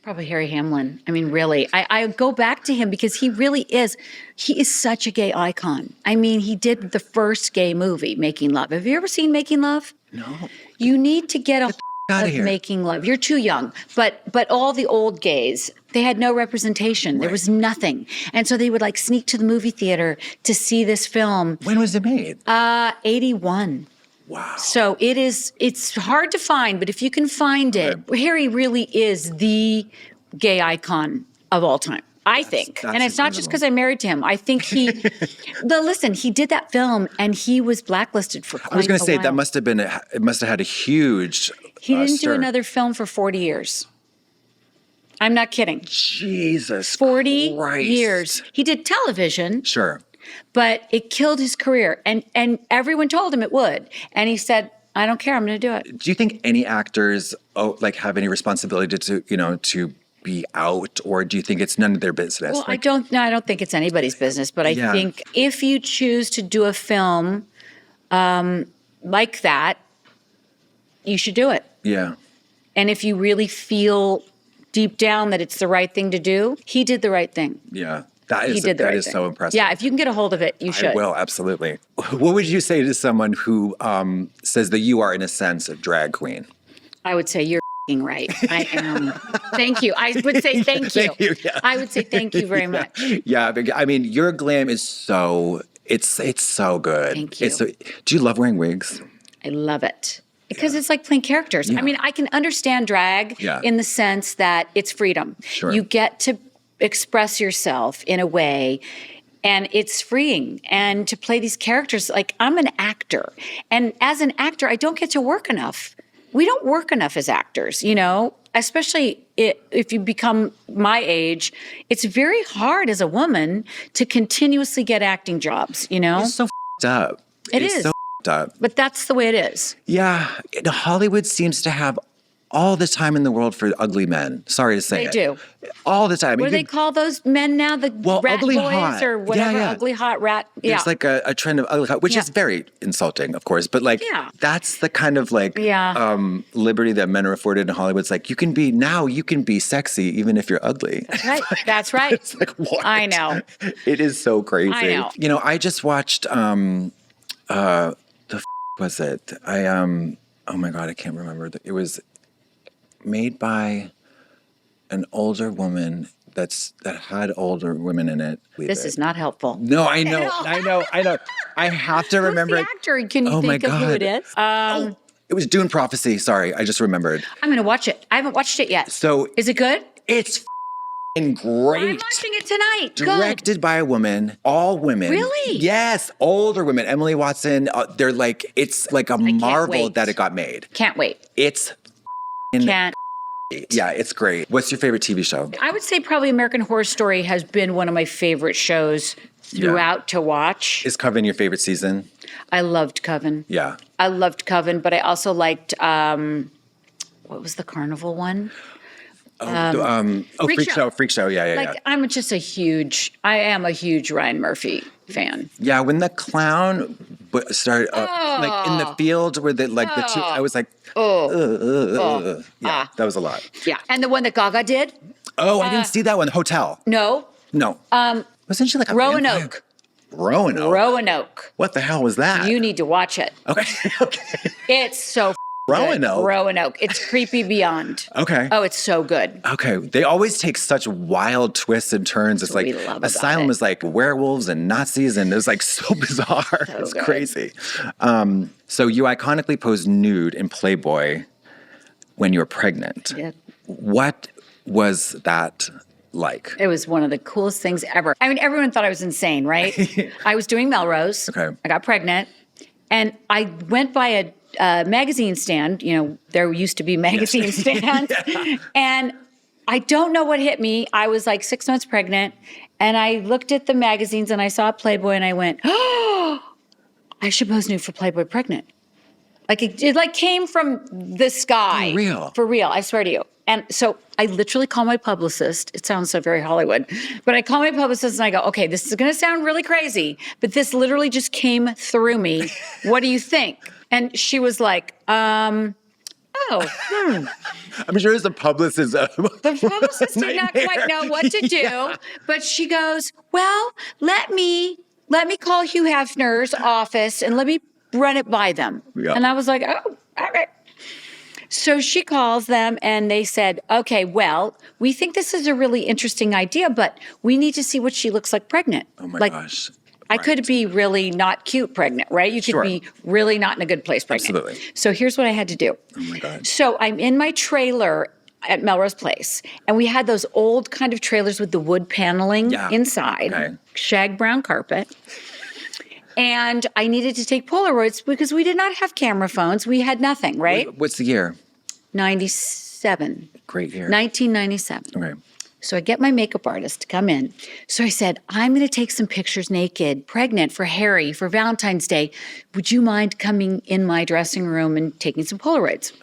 Probably Harry Hamlin. I mean, really. I go back to him because he is such a gay icon. I mean, he did the first gay movie, Making Love. Have you ever seen Making Love? No. You need to get a outta of here. Making Love. You're too young. But all the old gays, they had no representation. There was nothing. And so they would like sneak to the movie theater to see this film. When was it made? 81. Wow. So it's hard to find, but if you can find it, Harry really is the gay icon of all time, I think. that's And it's not just incredible. because I'm married to him. I think he did that film and he was blacklisted for quite I was going to a say while. that must have had a huge. He didn't do stir. another film for 40 years. I'm not kidding. Jesus. 40 Christ. years. He did television, Sure. but it killed his career. And everyone told him it would. And he said, I don't care. I'm going to do it. Do you think any actors have any responsibility to be out, or do you think it's none of their business? Well, I don't think it's anybody's business, but I think if you choose to do a film like that, you should do it. Yeah. And if you really feel deep down that it's the right thing to do, he did the right thing. Yeah. That is so impressive. Yeah, if you can get a hold of it, you should. I will, absolutely. What would you say to someone who says that you are, in a sense, a drag queen? I would say you're right. I am. Thank you. I would say thank you. Thank you, yeah. I would say thank you very much. Yeah, I mean, your glam is so, it's so good. Thank you. Do you love wearing wigs? I love it. Because it's like playing characters. Yeah. I mean, I can understand drag in the sense that it's freedom. Sure. You get to express yourself in a way, and it's freeing. And to play these characters, like I'm an actor. And as an actor, I don't get to work enough. We don't work enough as actors, you know, especially if you become my age. It's very hard as a woman to continuously get acting jobs, you know? It's so f***ed up. It's so f***ed up. But that's the way it is. Yeah. Hollywood seems to have all the time in the world for ugly men. Sorry to say They do. All the time. What do they call those men now? The rat ugly boys hot. or whatever, ugly hot rat. Yeah. There's like a trend of ugly hot, which is very insulting, of course. But like, that's the kind of like liberty that men are afforded in Hollywood. It's like, you can be sexy even if you're ugly. That's right. That's right. It's like, what? I know. It is so crazy. I know. You know, I just watched, was it? Oh my God, I can't remember. It was made by an older woman that had older women in it. This is not helpful. No, I know. I have to remember. Who's the actor? Can you think of who it is? It was Dune Prophecy. Sorry, I just remembered. I'm going to watch it. I haven't watched it yet. So is it good? It's great. I'm watching it tonight. Directed by a woman, all women. Really? Yes, older women. Emily Watson. They're like, it's like a marvel that it got made. Can't wait. It's yeah, it's great. What's your favorite TV show? I would say probably American Horror Story has been one of my favorite shows throughout to watch. Is Coven your favorite season? I loved Coven. Yeah. I loved Coven, but I also liked, what was the carnival one? Freak Show. Yeah. I'm just I am a huge Ryan Murphy fan. Yeah, when the clown started like in the field where the two, I was like, yeah, that was a lot. Yeah, and the one that Gaga did. Oh, I didn't see that one. Hotel. No. Wasn't she like a Roanoke? Roanoke. What the hell was that? You need to watch it. Okay. It's so Roanoke. It's creepy beyond. Okay. Oh, it's so good. Okay. They always take such wild twists and turns. It's like Asylum is like werewolves and Nazis, and it's like so bizarre. It's crazy. So you iconically posed nude in Playboy when you were pregnant. Yeah. What was that like? It was one of the coolest things ever. I mean, everyone thought I was insane, right? I was doing Melrose. Okay. I got pregnant, and I went by a magazine stand. You know, there used to be magazine stands. Yeah. And I don't know what hit me. I was like 6 months pregnant, and I looked at the magazines and I saw Playboy and I went, oh, I should pose nude for Playboy pregnant. Like it like came from the sky. For real. For real, I swear to you. And so I literally call my publicist. It sounds so very Hollywood, but I call my publicist and I go, okay, this is going to sound really crazy, but this literally just came through me. What do you think? And she was like, I'm sure it's the publicist. The publicist did not quite know what to do, but she goes, well, let me call Hugh Hefner's office and let me run it by them. Yeah. And I was like, oh, all right. So she calls them and they said, okay, well, we think this is a really interesting idea, but we need to see what she looks like pregnant. Oh my gosh. I could be really not cute pregnant, right? You could be really not in a good place pregnant. Absolutely. So here's what I had to do. Oh my God. So I'm in my trailer at Melrose Place, and we had those old kind of trailers with the wood paneling inside, shag brown carpet. And I needed to take Polaroids because we did not have camera phones. We had nothing, right? What's the year? 97. Great year. 1997. Okay. So I get my makeup artist to come in. So I said, I'm going to take some pictures naked, pregnant for Harry for Valentine's Day. Would you mind coming in my dressing room and taking some Polaroids?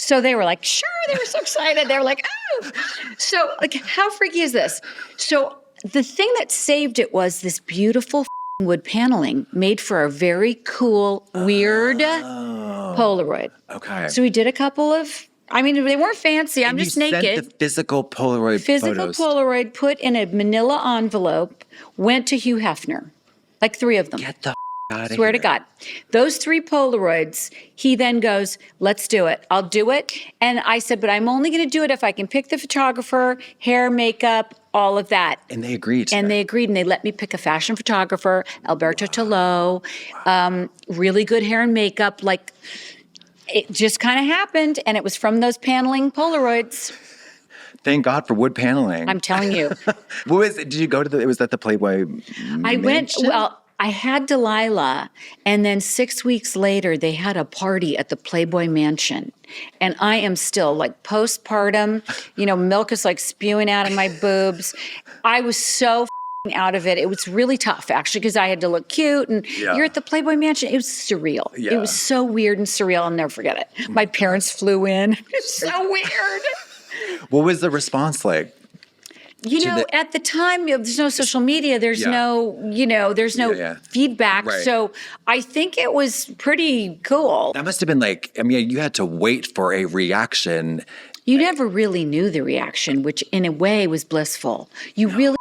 So they were like, sure. They were so excited. They were like, oh. So like, how freaky is this? So the thing that saved it was this beautiful wood paneling made for a very cool, weird Polaroid. Okay. So we did a couple of, I mean, they weren't fancy. I'm And just you naked. sent the physical Polaroid photos. Polaroid put in a manila envelope, went to Hugh Hefner, like 3 of them. Get the out of here. Swear to God. Those 3 Polaroids, he then goes, let's do it. I'll do it. And I said, but I'm only going to do it if I can pick the photographer, hair, makeup, all of that. And they agreed. And they agreed, and they let me pick a fashion photographer, Alberto Tolo, really good hair and makeup. Like, it just kind of happened, and it was from those paneling Polaroids. Thank God for wood paneling. I'm telling you. What was it? Did you go to it was at the Playboy I went, mansion? well, I had Delilah, and then 6 weeks later, they had a party at the Playboy Mansion. And I am still like postpartum, milk is like spewing out of my boobs. I was so out of it. It was really tough, actually, because I had to look cute. And you're at the Playboy Mansion. It was surreal. Yeah. It was so weird and surreal. I'll never forget it. My parents flew in. It was so weird. What was the response like? At the time, there's no social media. There's there's no feedback. Right. So I think it was pretty cool. That must have been like, I mean, you had to wait for a reaction. You never really knew the reaction, which in a way was blissful. You really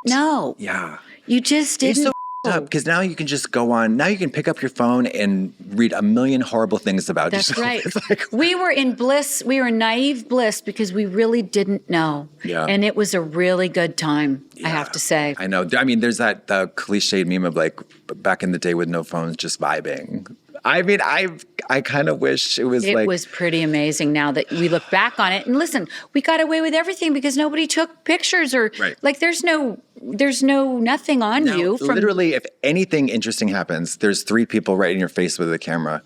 know. Yeah. You just didn't. Because now you can just go on. Now you can pick up your phone and read a million horrible things about That's yourself. right. It's like, We were in bliss. We were in naive bliss because we really didn't know. Yeah. And it was a really good time, I have to say. I know. I mean, there's the cliched meme of like back in the day with no phones, just vibing. I mean, I kind of wish it was It was pretty amazing now that we look back on it. And listen, we got away with everything because nobody took pictures or like there's no nothing on you. Literally, if anything interesting happens, there's 3 people right in your face with a camera.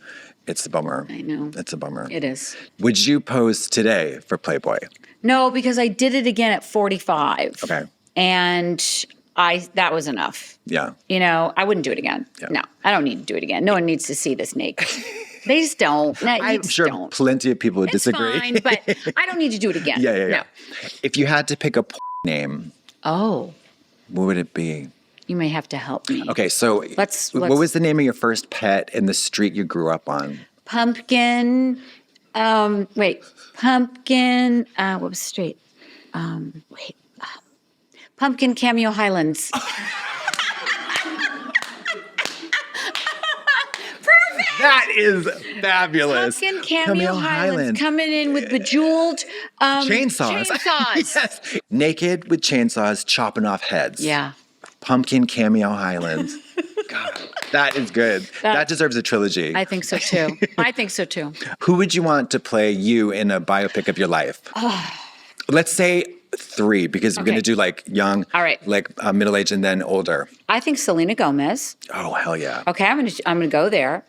It's a bummer. I know. It's a bummer. It is. Would you pose today for Playboy? No, because I did it again at 45. Okay. And that was enough. Yeah. I wouldn't do it again. Yeah. No, I don't need to do it again. No one needs to see this naked. They just don't. No, I'm sure don't. plenty of people would It's disagree. fine, but I don't need to do it again. Yeah. No. If you had to pick a name, Oh, what would it be? you may have to help me. Okay, so Let's- what was the name of your first pet in the street you grew up on? Pumpkin. Pumpkin. What was the street? Pumpkin Cameo Highlands. That is fabulous. Pumpkin Cameo Highlands coming in with bejeweled Chainsaws. chainsaws. Yes. Naked with chainsaws chopping off heads. Yeah. Pumpkin Cameo Highlands. God, that is good. That deserves a trilogy. I think so too. I think so too. Who would you want to play you in a biopic of your life? Let's say 3, because we're going to do like young, All right. like middle-aged, and then older. I think Selena Gomez. Oh, hell yeah. Okay, I'm gonna go there.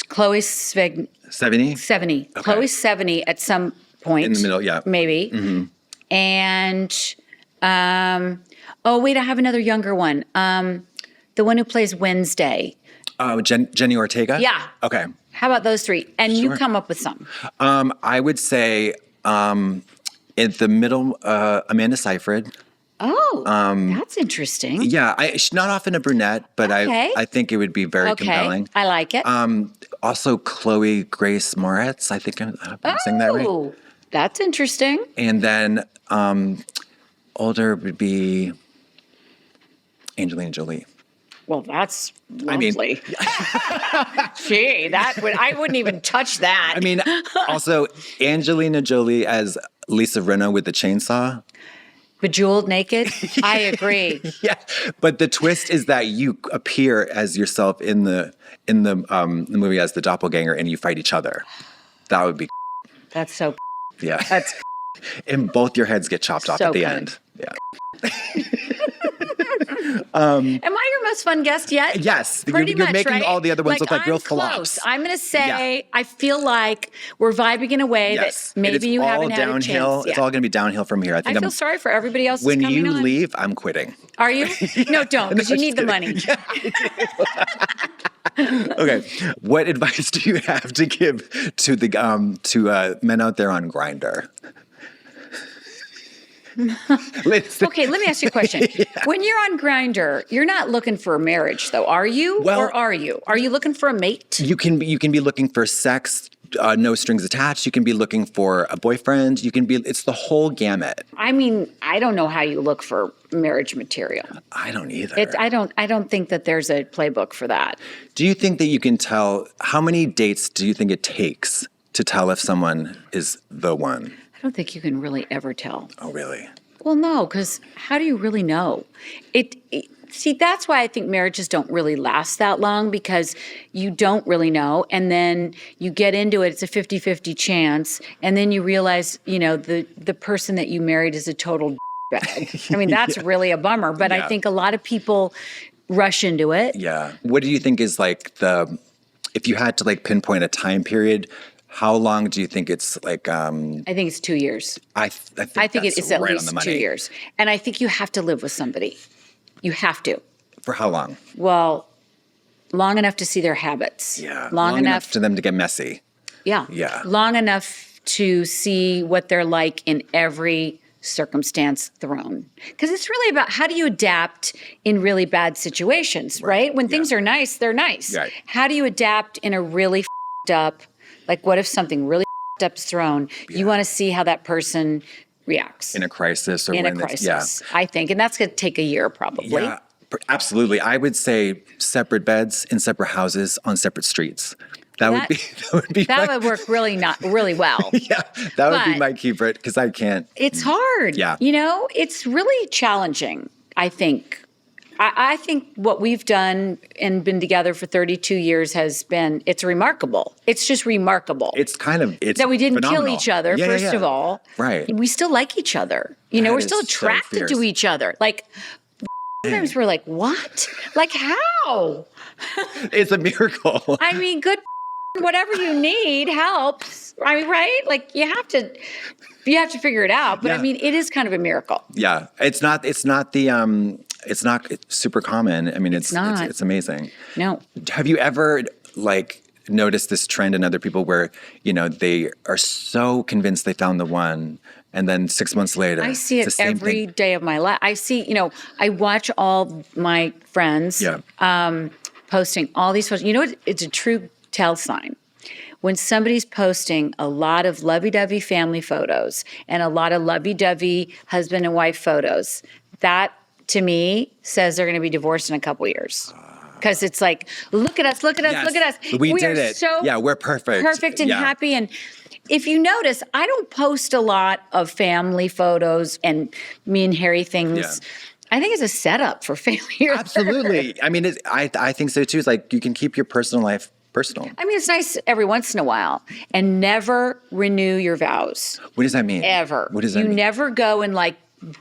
Chloe Sevigny. 70? 70. Chloe 70 at some point. In the middle, yeah. Maybe. Mm-hmm. And oh wait, I have another younger one. The one who plays Wednesday. Oh, Jenny Ortega? Yeah. Okay. How about those 3? And you Sure. come up with some. I would say in the middle, Amanda Seyfried. Oh, that's interesting. Yeah, she's not often a brunette, but Okay. I think it would be very Okay, compelling. I like it. Also, Chloe Grace Moretz. I think I'm saying that right. Oh, that's interesting. And then older would be Angelina Jolie. Well, that's I mean- lovely. Gee, I wouldn't even touch that. I mean, also Angelina Jolie as Lisa Rinna with the chainsaw. Bejeweled naked? I agree. Yeah, but the twist is that you appear as yourself in the movie as the doppelganger, and you fight each other. That would be That's so. yeah. That's And both your heads get chopped off So at the good. end. Yeah. Am I your most fun guest yet? Yes, Pretty you're much, making right? all the other ones look like I'm real close. flops. I'm going to say I feel like we're vibing in a way Yes, that maybe it's you all haven't had a downhill. chance. It's Yeah. all going to be downhill from here. I I think feel sorry for everybody else. when coming you on. leave, I'm quitting. Are you? No, don't, because you need the money. Okay, what advice do you have to give to the men out there on Grindr? Okay, let me ask you a question. When you're on Grindr, you're not looking for a marriage, though, are you? Well- or are you? Are you looking for a mate? You can be looking for sex, no strings attached. You can be looking for a boyfriend. It's the whole gamut. I mean, I don't know how you look for marriage material. I don't either. I don't think that there's a playbook for that. Do you think that you can tell, how many dates do you think it takes to tell if someone is the one? I don't think you can really ever tell. Oh, really? Well, no, because how do you really know? See, that's why I think marriages don't really last that long, because you don't really know. And then you get into it, it's a 50-50 chance. And then you realize, the person that you married is a total bag. I mean, that's really a bummer. But I think a lot of people rush into it. Yeah. What do you think is if you had to pinpoint a time period, how long do you think it's I think it's 2 years. I think it's that's at right least on the 2 money. years. And I think you have to live with somebody. You have to. For how long? Well, long enough to see their habits. Yeah. Long enough for them to get messy. Yeah. Yeah. Long enough to see what they're like in every circumstance thrown. Because it's really about how do you adapt in really bad situations, right? When things are nice, they're nice. Right. How do you adapt in a really f***ed up, what if something really f***ed up is thrown? You want to see how that person reacts. In a crisis or in when a it's, crisis, I think. And that's going to take a year probably. Yeah, absolutely. I would say separate beds in separate houses on separate streets. That would work not really well. Yeah, that would be my keeper because I can't. It's hard. Yeah. It's really challenging, I think. I think what we've done and been together for 32 years it's remarkable. It's just remarkable. It's that we didn't phenomenal. kill each other, first of all. Right. We still like each other. We're still attracted to each other. Sometimes we're like, what? How? It's a miracle. I mean, good whatever you need helps. I mean, right? You have to figure it out. But I mean, it is kind of a miracle. Yeah. It's not super common. I mean, it's amazing. No. Have you ever noticed this trend in other people where, they are so convinced they found the one, and then 6 months later, I see it every day of my life. I see, I watch all my friends posting all these photos. It's a true tell sign. When somebody's posting a lot of lovey-dovey family photos and a lot of lovey-dovey husband and wife photos, that to me says they're going to be divorced in a couple years. Because it's look at us, look at us, Yes. look at us. We did are it. So we're perfect. Perfect and happy. And if you notice, I don't post a lot of family photos and me and Harry things. Yeah. I think it's a setup for failure. Absolutely. I mean, I think so too. It's you can keep your personal life personal. I mean, it's nice every once in a while. And never renew your vows. What does that mean? Ever. What does that mean? You never go and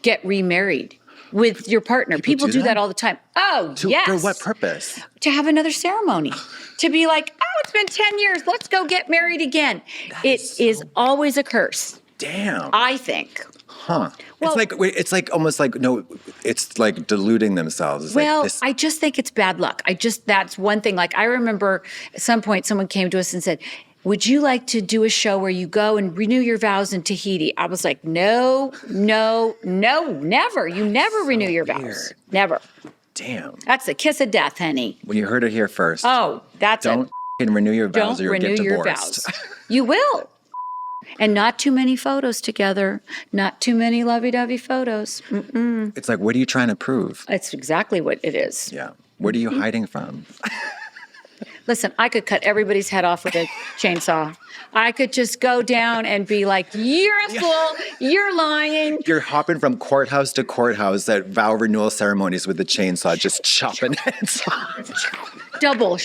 get remarried with your partner. People do that all the time. Oh, yes. For what purpose? To have another ceremony. To be it's been 10 years. Let's go get married again. It is always a curse. Damn. I think. Huh. Well, it's almost it's deluding themselves. It's I just think it's bad luck. That's one thing. I remember at some point someone came to us and said, would you like to do a show where you go and renew your vows in Tahiti? I was like, no, never. You never renew your vows. Never. Damn. That's the kiss of death, honey. Well, you heard it here first. Oh, that's Don't renew your vows Don't or you'll renew get your divorced. vows. You will. And not too many photos together. Not too many lovey-dovey photos. Mm-mm. It's what are you trying to prove? That's exactly what it is. Yeah. What are you hiding from? Listen, I could cut everybody's head off with a chainsaw. I could just go down and be like, you're a fool, you're lying. You're hopping from courthouse to courthouse at vow renewal ceremonies with the chainsaw, just chopping heads off. Double.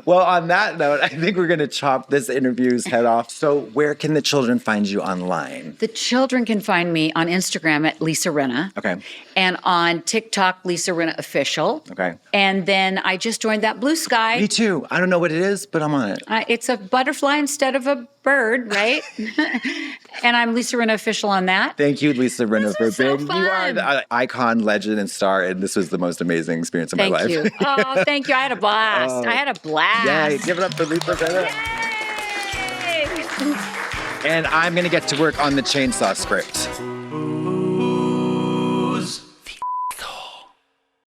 Well, on that note, I think we're going to chop this interview's head off. So where can the children find you online? The children can find me on Instagram at Lisa Rinna. Okay. And on TikTok, Lisa Rinna Official. Okay. And then I just joined that Blue Sky. Me too. I don't know what it is, but I'm on it. It's a butterfly instead of a bird, right? And I'm Lisa Rinna official on that. Thank you, Lisa Rinna, for was so being. You are fun. the icon, legend, and star, and this was the most amazing experience of my life. Thank you. Oh, thank you. I had a blast. I had a blast. Yay, give it up for Lisa Rinna. Yay! And I'm going to get to work on the chainsaw script.